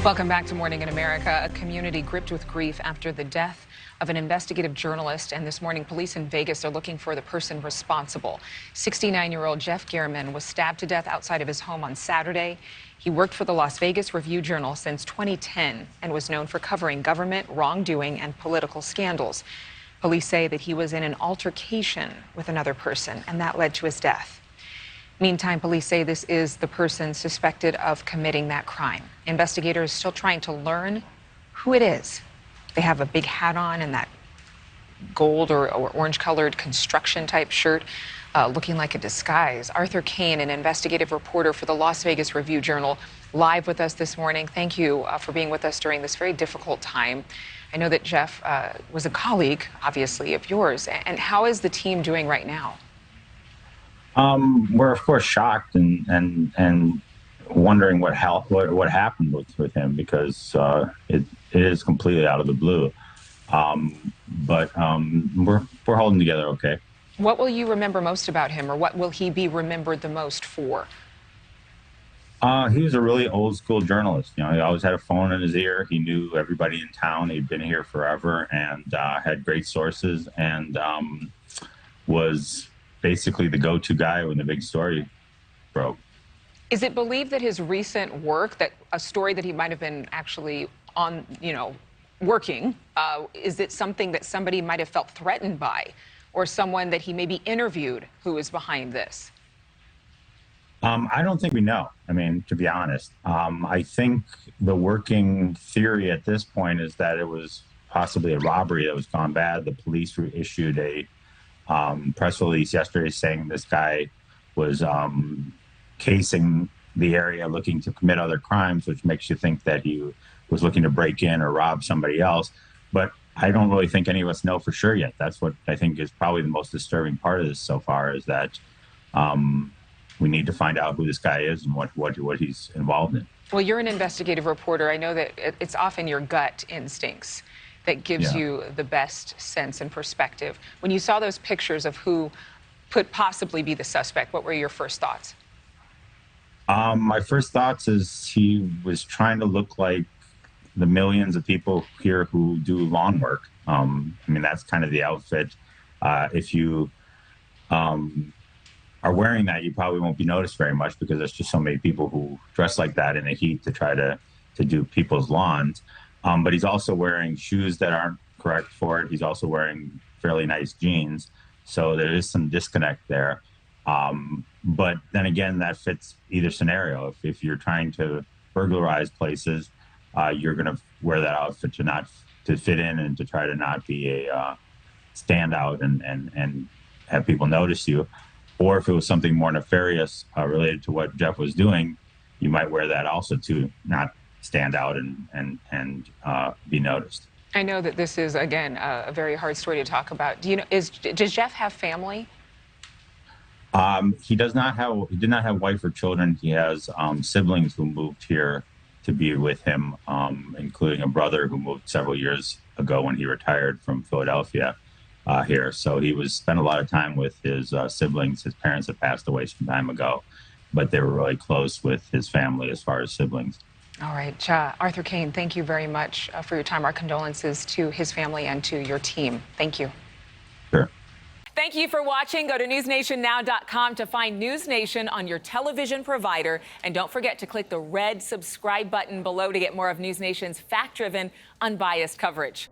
Welcome back to Morning in America. A community gripped with grief after the death of an investigative journalist. And this morning, police in Vegas are looking for the person responsible. 69-year-old Jeff Gehrman was stabbed to death outside of his home on Saturday. He worked for the Las Vegas Review-Journal since 2010 and was known for covering government wrongdoing and political scandals. Police say that he was in an altercation with another person, and that led to his death. Meantime, police say this is the person suspected of committing that crime. Investigators still trying to learn who it is. They have a big hat on and that gold or orange-colored construction-type shirt, looking like a disguise. Arthur Kane, an investigative reporter for the Las Vegas Review-Journal, live with us this morning. Thank you for being with us during this very difficult time. I know that Jeff was a colleague, obviously, of yours. And how is the team doing right now? We're of course shocked and wondering what happened with him, because it is completely out of the blue. But we're holding together okay. What will you remember most about him, or what will he be remembered the most for? He was a really old school journalist. You know, he always had a phone in his ear. He knew everybody in town. He'd been here forever and had great sources, and was basically the go-to guy when the big story broke. Is it believed that his recent work, that a story that he might have been actually on, working, is it something that somebody might have felt threatened by, or someone that he maybe interviewed who is behind this? I don't think we know. I mean, to be honest, I think the working theory at this point is that it was possibly a robbery that was gone bad. The police issued a press release yesterday saying this guy was casing the area looking to commit other crimes, which makes you think that he was looking to break in or rob somebody else. But I don't really think any of us know for sure yet. That's what I think is probably the most disturbing part of this so far, is that we need to find out who this guy is and what he's involved in. Well, you're an investigative reporter. I know that it's often your gut instincts that gives you the best sense and perspective. When you saw those pictures of who could possibly be the suspect, what were your first thoughts? My first thoughts is he was trying to look like the millions of people here who do lawn work. I mean, that's kind of the outfit. If you are wearing that, you probably won't be noticed very much, because there's just so many people who dress like that in the heat to try to do people's lawns. But he's also wearing shoes that aren't correct for it. He's also wearing fairly nice jeans. So there is some disconnect there. But then again, that fits either scenario. If you're trying to burglarize places, you're going to wear that outfit to fit in and to try to not be a standout and have people notice you. Or if it was something more nefarious related to what Jeff was doing, you might wear that also to not stand out and be noticed. I know that this is, again, a very hard story to talk about. Does Jeff have family? He did not have wife or children. He has siblings who moved here to be with him, including a brother who moved several years ago when he retired from Philadelphia here. So he spent a lot of time with his siblings. His parents had passed away some time ago, but they were really close with his family as far as siblings. All right. Arthur Kane, thank you very much for your time. Our condolences to his family and to your team. Thank you. Sure. Thank you for watching. Go to newsnationnow.com to find News Nation on your television provider. And don't forget to click the red subscribe button below to get more of News Nation's fact-driven, unbiased coverage.